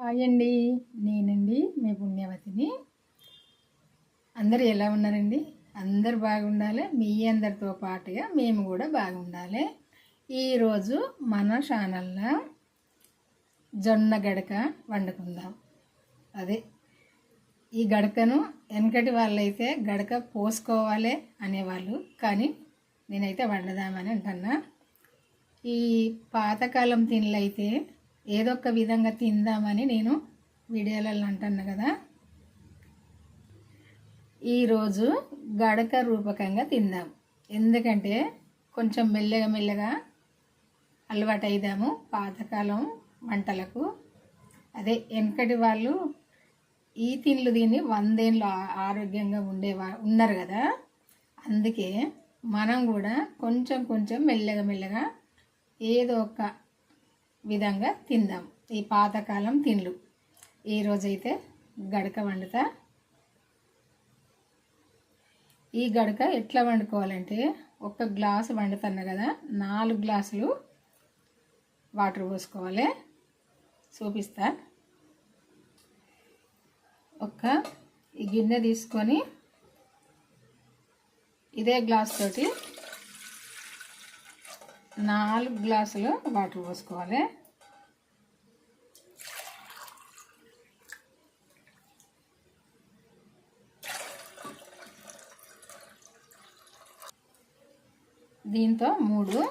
Hi అండి, నేనండి మీ పుణ్యవతిని. అందరూ ఎలా ఉన్నారండి? అందరు బాగుండాలి, మీ అందరితో పాటుగా మేము కూడా బాగుండాలి. ఈరోజు మన ఛానల్లో జొన్న గడక వండుకుందాం. అదే ఈ గడకను వెనకటి వాళ్ళైతే గడక పోసుకోవాలి అనేవాళ్ళు, కానీ నేనైతే వండుదామని అంటున్నా. ఈ పాతకాలం తిండ్లైతే ఏదో ఒక విధంగా తిందామని నేను వీడియోలలో అంటున్నా కదా. ఈరోజు గడక రూపకంగా తిందాం, ఎందుకంటే కొంచెం మెల్లగా మెల్లగా అలవాటు అయిదాము పాతకాలం వంటలకు. అదే వెనకటి వాళ్ళు ఈ తిండ్లు తిని 100 ఏళ్ళు ఆరోగ్యంగా ఉన్నారు కదా. అందుకే మనం కూడా కొంచెం కొంచెం మెల్లగా మెల్లగా ఏదో ఒక విధంగా తిందాం ఈ పాతకాలం తిండ్లు. ఈరోజైతే గడక వండుతా. ఈ గడక ఎట్లా వండుకోవాలంటే, 1 గ్లాసు వండుతున్నా కదా, 4 గ్లాసులు వాటర్ పోసుకోవాలి. చూపిస్తా. ఈ గిన్నె తీసుకొని ఇదే గ్లాస్ తోటి 4 గ్లాసులు వాటర్ పోసుకోవాలి. దీంతో 4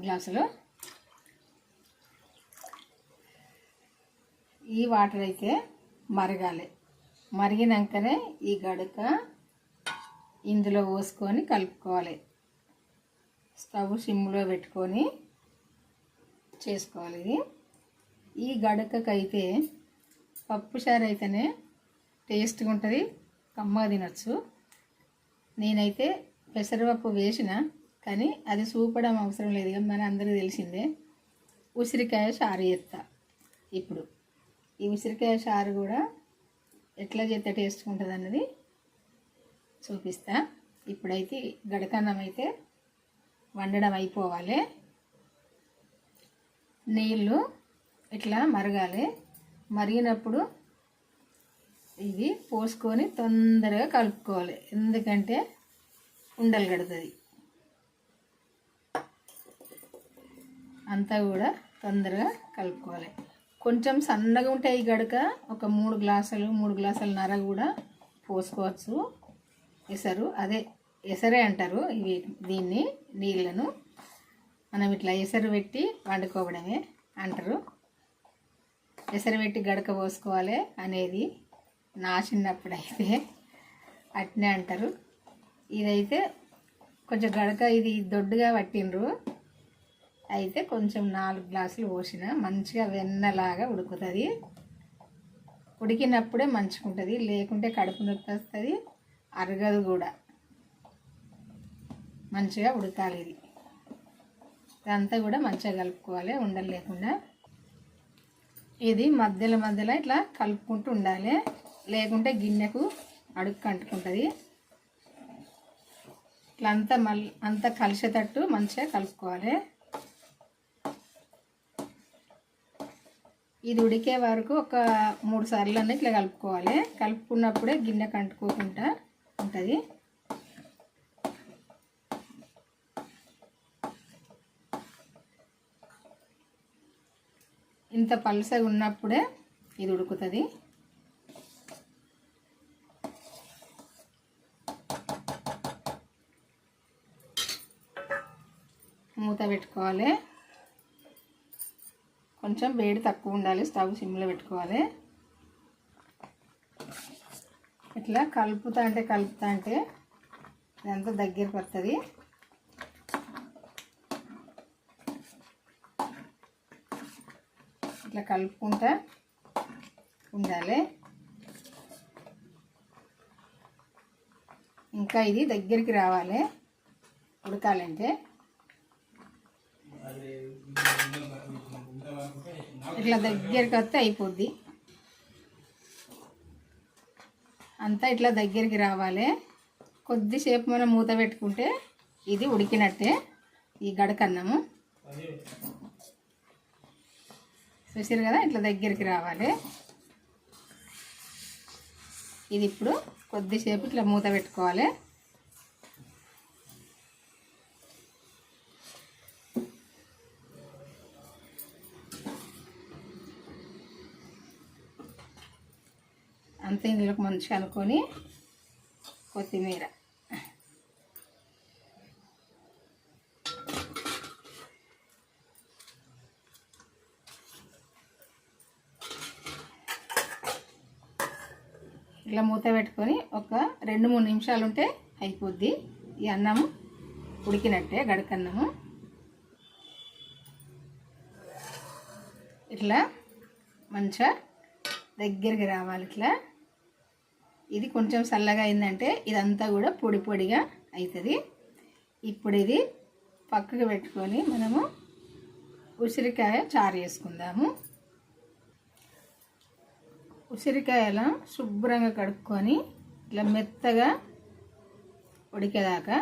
గ్లాసులు. ఈ వాటర్ అయితే మరగాలి. మరిగినాకనే ఈ గడక ఇందులో పోసుకొని కలుపుకోవాలి. స్టవ్ సిమ్లో పెట్టుకొని చేసుకోవాలి. ఇది ఈ గడకకైతే పప్పుచారు అయితేనే టేస్ట్గా ఉంటుంది, కమ్మగా తినచ్చు. నేనైతే పెసరపప్పు వేసిన, కానీ అది చూపడం అవసరం లేదు కదా, మన అందరికీ తెలిసిందే. ఉసిరికాయ చారు చేస్తా. ఇప్పుడు ఈ ఉసిరికాయ చారు కూడా ఎట్లా చేస్తే టేస్ట్గా ఉంటుంది అన్నది చూపిస్తా. ఇప్పుడైతే గడకన్నం అయితే వండడం అయిపోవాలి. నీళ్ళు ఇట్లా మరగాలి. మరిగినప్పుడు ఇది పోసుకొని తొందరగా కలుపుకోవాలి, ఎందుకంటే ఉండలు కడుతుంది. అంతా కూడా తొందరగా కలుపుకోవాలి. కొంచెం సన్నగా ఉంటాయి ఈ గడక. ఒక 3 గ్లాసులు 3 గ్లాసులన్నర కూడా పోసుకోవచ్చు. ఎసరు, అదే ఎసరే అంటారు ఇవి. దీన్ని నీళ్ళను మనం ఇట్లా ఎసరు పెట్టి వండుకోవడమే అంటారు. ఎసరు పెట్టి గడక పోసుకోవాలి అనేది నా చిన్నప్పుడు అయితే అట్నే అంటారు. ఇదైతే కొంచెం గడక ఇది దొడ్డుగా పట్టిండ్రు. అయితే కొంచెం 4 గ్లాసులు పోసిన మంచిగా వెన్నలాగా ఉడుకుతుంది. ఉడికినప్పుడే మంచిగా ఉంటుంది, లేకుంటే కడుపు నొప్పి వస్తుంది, అరగదు కూడా. మంచిగా ఉడకాలి. ఇది ఇదంతా కూడా మంచిగా కలుపుకోవాలి, ఉండలు లేకుండా. ఇది మధ్యలో మధ్యలో ఇట్లా కలుపుకుంటూ ఉండాలి, లేకుంటే గిన్నెకు అడుక్కు అంటుకుంటుంది. ఇట్లా అంతా కలిసేటట్టు మంచిగా కలుపుకోవాలి. ఇది ఉడికే వరకు ఒక 3 సార్లు అన్నీ ఇట్లా కలుపుకోవాలి. కలుపుకున్నప్పుడే గిన్నెకు అంటుకోకుండా ఉంటుంది. ఇంత పలుసగా ఉన్నప్పుడే ఇది ఉడుకుతుంది. మూత పెట్టుకోవాలి. కొంచెం వేడి తక్కువ ఉండాలి, స్టవ్ సిమ్లో పెట్టుకోవాలి. ఇట్లా కలుపుతా అంటే ఇదంతా దగ్గరికి వస్తుంది. ఇట్లా కలుపుకుంటా ఉండాలి. ఇంకా ఇది దగ్గరికి రావాలి ఉడకాలంటే. ఇట్లా దగ్గరికి వస్తే అయిపోద్ది. అంతా ఇట్లా దగ్గరికి రావాలి. కొద్దిసేపు మనం మూత పెట్టుకుంటే ఇది ఉడికినట్టే ఈ గడకన్నము. చూసారు కదా, ఇట్లా దగ్గరికి రావాలి. ఇది ఇప్పుడు కొద్దిసేపు ఇట్లా మూత పెట్టుకోవాలి. అంతే, ఇందులోకి మంచిగా అనుకొని కొత్తిమీర, ఇట్లా మూత పెట్టుకొని ఒక 2-3 నిమిషాలు ఉంటే అయిపోద్ది. ఈ అన్నము ఉడికినట్టే, గడకన్నము. ఇట్లా మంచిగా దగ్గరికి రావాలి. ఇట్లా ఇది కొంచెం చల్లగా అయిందంటే ఇదంతా కూడా పొడి పొడిగా అవుతుంది. ఇప్పుడు ఇది పక్కకు పెట్టుకొని మనము ఉసిరికాయ చారు చేసుకుందాము. ఉసిరికాయలు శుభ్రంగా కడుక్కొని ఇట్లా మెత్తగా ఉడికేదాకా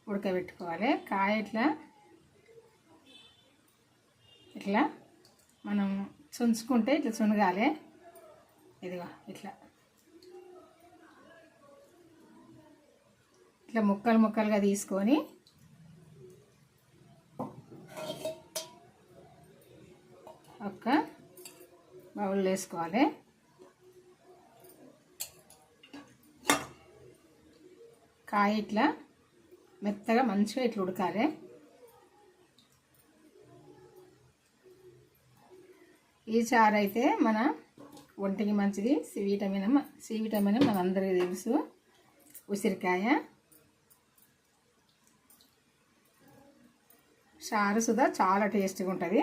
ఉడకబెట్టుకోవాలి. కాయ ఇట్లా మనం చుంచుకుంటే ఇట్లా చునగాలి. ఇదిగో ఇట్లా ముక్కలు ముక్కలుగా తీసుకొని ఒక బౌల్లో వేసుకోవాలి. కాయ ఇట్లా మెత్తగా మంచిగా ఇట్లా ఉడకాలి. ఈ చారు అయితే మన ఒంటికి మంచిది. సి విటమిన్ మనందరికీ తెలుసు. ఉసిరికాయ చారు సుధా చాలా టేస్ట్గా ఉంటుంది.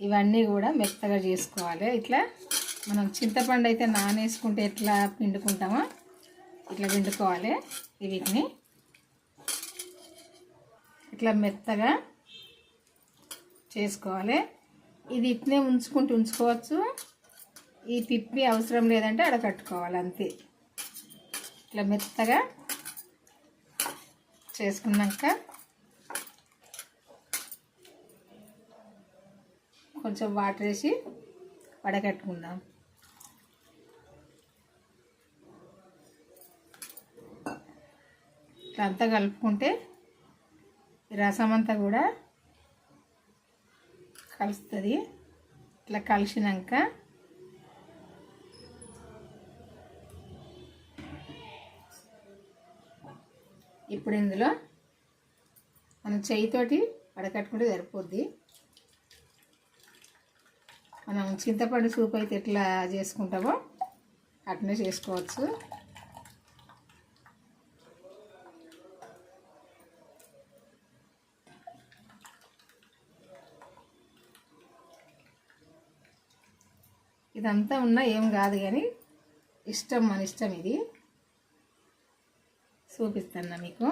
ఇవన్నీ కూడా మెత్తగా చేసుకోవాలి. ఇట్లా మనం చింతపండు అయితే నానేసుకుంటే ఎట్లా పిండుకుంటామో ఇట్లా పిండుకోవాలి. వీటిని ఇట్లా మెత్తగా చేసుకోవాలి. ఇది ఇట్నే ఉంచుకోవచ్చు. ఈ పిప్పి అవసరం లేదంటే అక్కడ కట్టుకోవాలి, అంతే. ఇట్లా మెత్తగా చేసుకున్నాక కొంచెం వాటర్ వేసి వడకట్టుకుందాం. ఇట్లా అంతా కలుపుకుంటే రసం అంతా కూడా కలుస్తుంది. ఇట్లా కలిసినాక ఇప్పుడు ఇందులో మనం చేయితోటి వడకట్టుకుంటే సరిపోద్ది. మనం చింతపండు సూప్ అయితే ఎట్లా చేసుకుంటామో అట్నే చేసుకోవచ్చు. ఇదంతా ఉన్నా ఏం కాదు, కానీ మన ఇష్టం. ఇది చూపిస్తాను మీకు.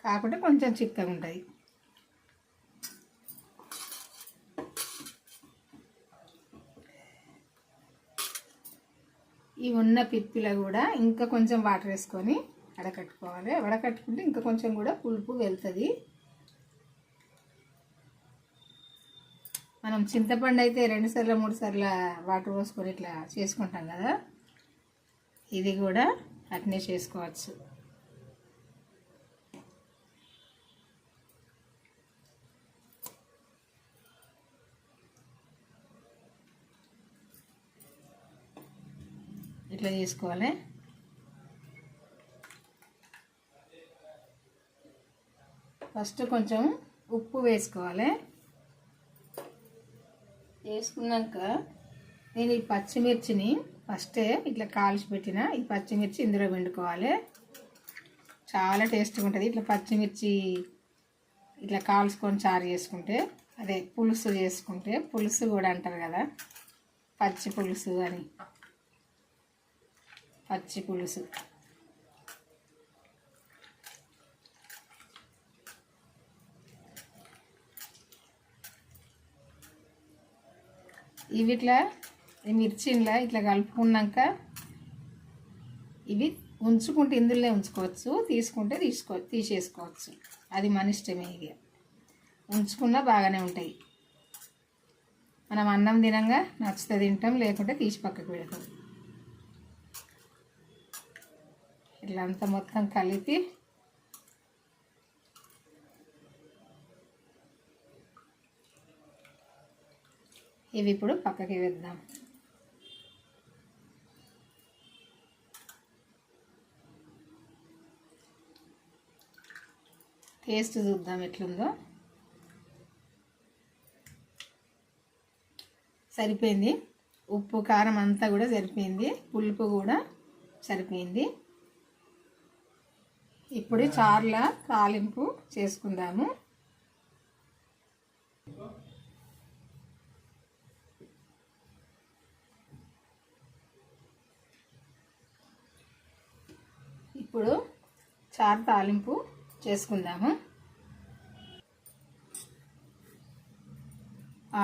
కాకుండా కొంచెం చిక్కగా ఉంటుంది. ఈ ఉన్న పిప్పిలో కూడా ఇంకా కొంచెం వాటర్ వేసుకొని వడకట్టుకోవాలి. వడకట్టుకుంటే ఇంకా కొంచెం కూడా పులుపు వెళ్తుంది. మనం చింతపండు అయితే 2 సార్లు 3 సార్లు వాటర్ పోసుకొని ఇట్లా చేసుకుంటాం కదా, ఇది కూడా అట్నే చేసుకోవచ్చు. ఇట్లా చేసుకోవాలి. ఫస్ట్ కొంచెం ఉప్పు వేసుకోవాలి. వేసుకున్నాక నేను ఈ పచ్చిమిర్చిని ఫస్టే ఇట్లా కాల్చి పెట్టిన ఈ పచ్చిమిర్చి ఇందులో వండుకోవాలి. చాలా టేస్ట్గా ఉంటుంది. ఇట్లా పచ్చిమిర్చి ఇట్లా కాల్చుకొని చారు చేసుకుంటే, అదే పులుసు చేసుకుంటే, పులుసు కూడా అంటారు కదా, పచ్చి పులుసు అని. పచ్చి పులుసు ఇవి ఇట్లా ఈ మిర్చిలా ఇట్లా కలుపుకున్నాక ఇవి ఉంచుకుంటే ఇందులోనే ఉంచుకోవచ్చు, తీసుకుంటే తీసేసుకోవచ్చు. అది మన ఇష్టమే. ఇక ఉంచుకున్నా బాగానే ఉంటాయి. మనం అన్నం తినంగా నచ్చితే తింటాం, లేకుంటే తీసి పక్కకు పెడతాం. ఇట్లా అంతా మొత్తం కలిపి ఇవి ఇప్పుడు పక్కకి వేద్దాం. టేస్ట్ చూద్దాం ఎట్లుందో. సరిపోయింది. ఉప్పు కారం అంతా కూడా సరిపోయింది, పులుపు కూడా సరిపోయింది. ఇప్పుడు చారుల తాలింపు చేసుకుందాము. ఇప్పుడు చారు తాలింపు చేసుకుందాము.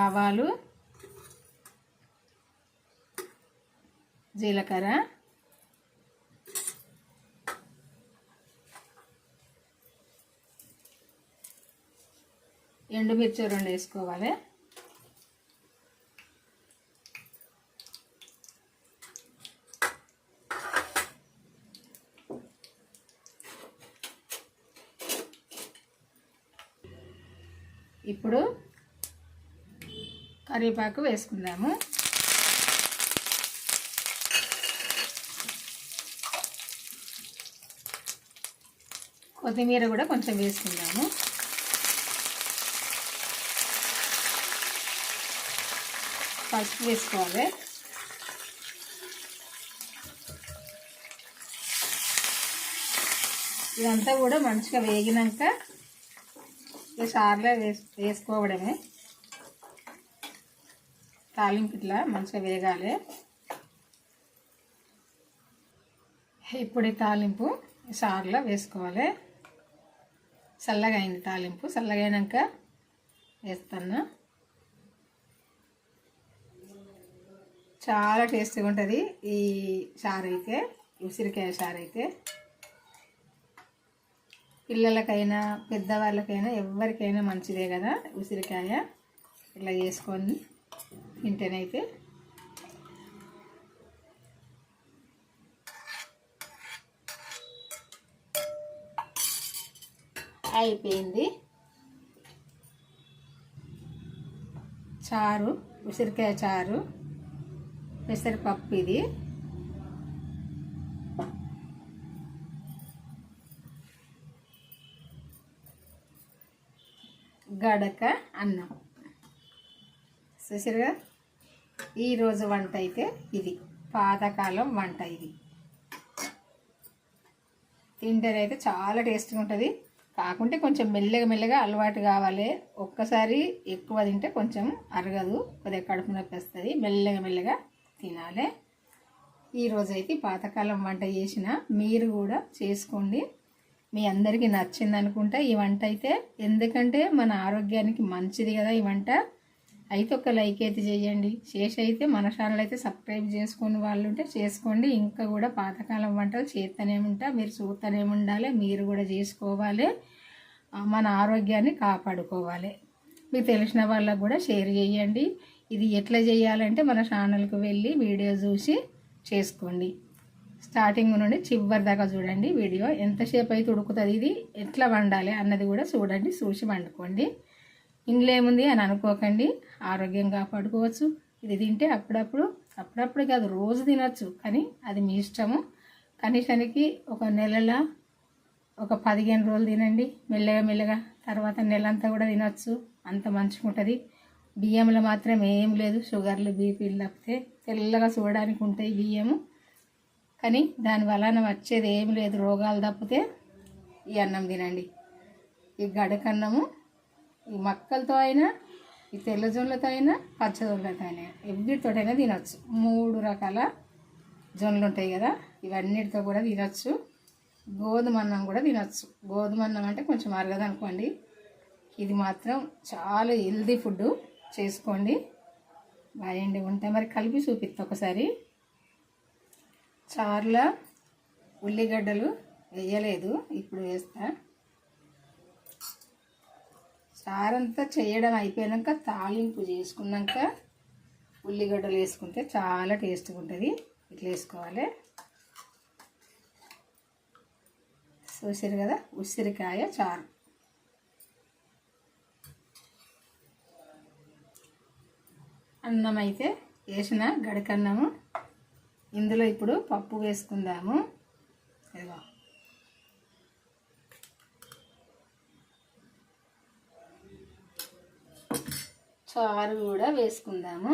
ఆవాలు, జీలకర్ర, ఎండుమిర్చి 2 వేసుకోవాలి. ఇప్పుడు కరివేపాకు వేసుకుందాము. కొత్తిమీర కూడా కొంచెం వేసుకుందాము. పసుపు వేసుకోవాలి. ఇదంతా కూడా మంచిగా వేగినాక ఇక చారులో వేసుకోవడమే. తాలింపు ఇట్లా మంచిగా వేగాలి. ఇప్పుడు ఈ తాలింపు చారులో వేసుకోవాలి. చల్లగా అయింది తాలింపు. చల్లగా అయినాక వేస్తాను. చాలా టేస్టీగా ఉంటుంది ఈ చారు అయితే, ఉసిరికాయ చారు అయితే. పిల్లలకైనా పెద్దవాళ్ళకైనా ఎవరికైనా మంచిదే కదా ఉసిరికాయ. ఇట్లా చేసుకొని తింటేనైతే అయిపోయింది చారు. ఉసిరికాయ చారు, పెసరపప్పు, ఇది గడక అన్నం. చూసారుగా ఈరోజు వంట అయితే ఇది. పాతకాలం వంట ఇది. తింటేనైతే చాలా టేస్ట్గా ఉంటుంది. కాకుంటే కొంచెం మెల్లగా అలవాటు కావాలి. ఒక్కసారి ఎక్కువ తింటే కొంచెం అరగదు, కొద్దిగా కడుపు నొప్పి వస్తుంది. మెల్లగా తినాలి. ఈరోజైతే పాతకాలం వంట చేసిన మీరు కూడా చేసుకోండి. మీ అందరికీ నచ్చింది అనుకుంటా ఈ వంట అయితే. ఎందుకంటే మన ఆరోగ్యానికి మంచిది కదా ఈ వంట. అయితే ఒక లైక్ అయితే చేయండి. చేసి అయితే మన ఛానల్ అయితే సబ్స్క్రైబ్ చేసుకుని వాళ్ళు ఉంటే చేసుకోండి. ఇంకా కూడా పాతకాలం వంటలు చేస్తూనే ఉంటా, మీరు చూస్తూనే ఉండాలి. మీరు కూడా చేసుకోవాలి. మన ఆరోగ్యాన్ని కాపాడుకోవాలి. మీకు తెలిసిన వాళ్ళకు కూడా షేర్ చేయండి. ఇది ఎట్లా చేయాలంటే మన ఛానల్కి వెళ్ళి వీడియో చూసి చేసుకోండి. స్టార్టింగ్ నుండి చివరి దాకా చూడండి వీడియో. ఎంతసేపు అయితే ఉడుకుతుంది, ఇది ఎట్లా వండాలి అన్నది కూడా చూడండి. చూసి వండుకోండి. ఇంట్లో ఏముంది అని అనుకోకండి. ఆరోగ్యం కాపాడుకోవచ్చు. ఇది తింటే అప్పుడప్పుడు కాదు, రోజు తినచ్చు. కానీ అది మీ ఇష్టము. కనీసానికి ఒక నెలలో ఒక 15 రోజులు తినండి మెల్లగా. తర్వాత నెలంతా కూడా తినచ్చు. అంత మంచిగా ఉంటుంది. బియ్యంలో మాత్రం ఏం లేదు, షుగర్లు బీపీలు తప్పితే. తెల్లగా చూడడానికి ఉంటాయి బియ్యము, కానీ దాని వలన వచ్చేది ఏం లేదు, రోగాలు తప్పితే. ఈ అన్నం తినండి. ఈ గడకన్నము ఈ మక్కలతో అయినా, ఈ తెల్లజొన్నలతో అయినా, పచ్చజొన్నలతో అయినా, ఎవరితోటైనా తినచ్చు. 3 రకాల జొన్నలు ఉంటాయి కదా, ఇవన్నిటితో కూడా తినచ్చు. గోధుమ అన్నం కూడా తినచ్చు. గోధుమ అన్నం అంటే కొంచెం అరగదనుకోండి. ఇది మాత్రం చాలా హెల్దీ ఫుడ్. చేసుకోండి. బాయండి. ఉంటాయి మరి కలిపి చూపిస్తా ఒకసారి. చారుల ఉల్లిగడ్డలు వేయలేదు, ఇప్పుడు వేస్తా. చారంతా చేయడం అయిపోయాక తాలింపు చేసుకున్నాక ఉల్లిగడ్డలు వేసుకుంటే చాలా టేస్ట్గా ఉంటుంది. ఇట్లా వేసుకోవాలి. చూసారు కదా, ఉసిరికాయ చారు. అన్నం అయితే వేసిన గడకన్నము. ఇందులో ఇప్పుడు పప్పు వేసుకుందాము. ఇదిగో చారు కూడా వేసుకుందాము.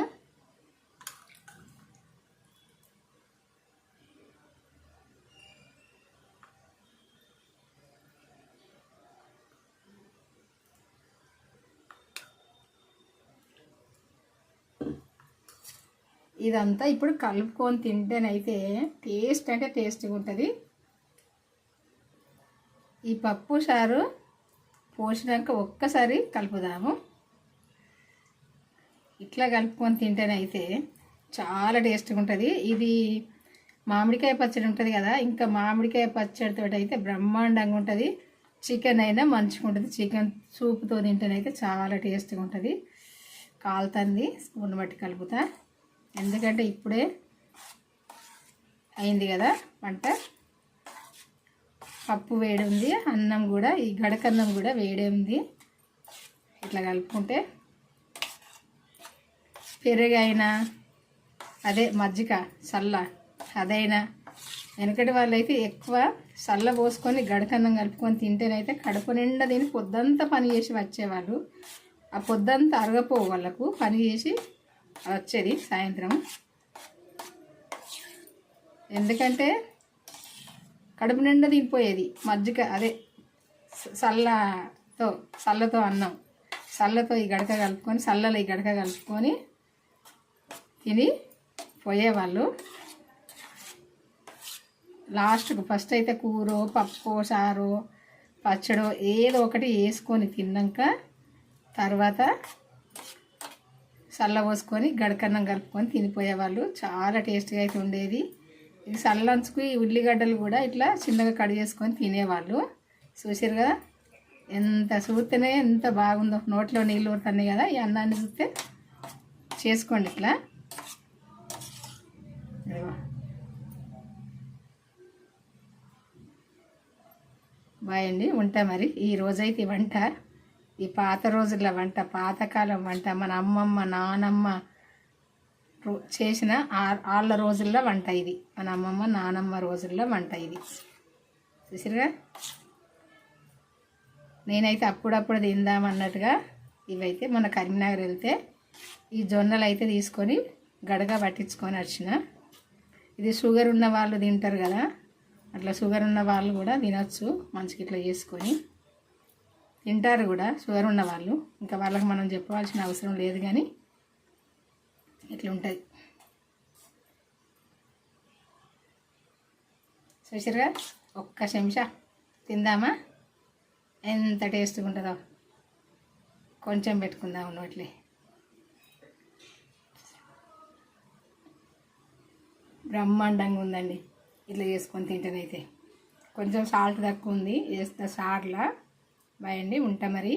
ఇదంతా ఇప్పుడు కలుపుకొని తింటేనైతే టేస్ట్ అంటే టేస్ట్గా ఉంటుంది. ఈ పప్పు చారు పోసినాక ఒక్కసారి కలుపుదాము. ఇట్లా కలుపుకొని తింటేనైతే చాలా టేస్ట్గా ఉంటుంది. ఇది మామిడికాయ పచ్చడి ఉంటుంది కదా, ఇంకా మామిడికాయ పచ్చడితో అయితే బ్రహ్మాండంగా ఉంటుంది. చికెన్ అయినా మంచిగా ఉంటుంది. చికెన్ సూప్తో తింటేనైతే చాలా టేస్ట్గా ఉంటుంది. కాలుతుంది, స్పూన్ బట్టి కలుపుతా. ఎందుకంటే ఇప్పుడే అయింది కదా వంట. పప్పు వేడి ఉంది, అన్నం కూడా, ఈ గడకన్నం కూడా వేడే ఉంది. ఇట్లా కలుపుకుంటే పెరుగైనా అదే మజ్జిగ చల్ల అదైనా, వెనకటి వాళ్ళైతే ఎక్కువ చల్ల పోసుకొని గడకన్నం కలుపుకొని తింటేనైతే కడుపు నిండా తిని పొద్దంతా పని చేసి వచ్చేవాళ్ళు. ఆ పొద్దంతా అరగపోవు వాళ్ళకు, పని చేసి వచ్చేది సాయంత్రం. ఎందుకంటే కడుపు నిండా తినిపోయేది మజ్జిగ, అదే చల్లతో అన్నం, చల్లతో ఈ గడక కలుపుకొని, చల్లలో ఈ గడక కలుపుకొని తిని పోయేవాళ్ళు. లాస్ట్కు ఫస్ట్ అయితే కూరో పప్పు చారో పచ్చడో ఏదో ఒకటి వేసుకొని తిన్నాక తర్వాత చల్ల పోసుకొని గడకన్నం కలుపుకొని తినిపోయేవాళ్ళు. చాలా టేస్ట్గా అయితే ఉండేది. ఇది చల్లంచుకు ఈ ఉల్లిగడ్డలు కూడా ఇట్లా చిన్నగా కట్ చేసుకొని తినేవాళ్ళు. చూసారు కదా, ఎంత చూస్తేనే ఎంత బాగుందో, నోట్లో నీళ్ళు ఊరుతున్నాయి కదా. ఈ అన్నాన్ని చూస్తే చేసుకోండి ఇట్లా. బాయ్ అండి, ఉంటా మరి. ఈ రోజైతే వంట, ఈ పాత రోజుల వంట, పాతకాలం వంట, మన అమ్మమ్మ నానమ్మ చేసిన వాళ్ళ రోజుల్లో వంట ఇది. మన అమ్మమ్మ నానమ్మ రోజుల్లో వంట ఇది. చూసిరుగా, నేనైతే అప్పుడప్పుడు తిందామన్నట్టుగా ఇవైతే మన కరీంనగర్ వెళ్తే ఈ జొన్నలు అయితే తీసుకొని గడగా పట్టించుకొని వచ్చిన. ఇది షుగర్ ఉన్న వాళ్ళు తింటారు కదా, అట్లా షుగర్ ఉన్న వాళ్ళు కూడా తినచ్చు. మంచిగా ఇట్లా చేసుకొని తింటారు కూడా షుగర్ ఉన్న వాళ్ళు. ఇంకా వాళ్ళకి మనం చెప్పవలసిన అవసరం లేదు, కానీ ఇట్లా ఉంటుంది. చూసారుగా, ఒక్క చెంచా తిందామా, ఎంత టేస్ట్గా ఉంటుందో. కొంచెం పెట్టుకుందాం నోట్లే. బ్రహ్మాండంగా ఉందండి ఇట్లా చేసుకొని తింటేనైతే. కొంచెం సాల్ట్ తక్కువ ఉంది, వేస్తా సార్లా. బాయ్ అండి, ఉంటా మరి.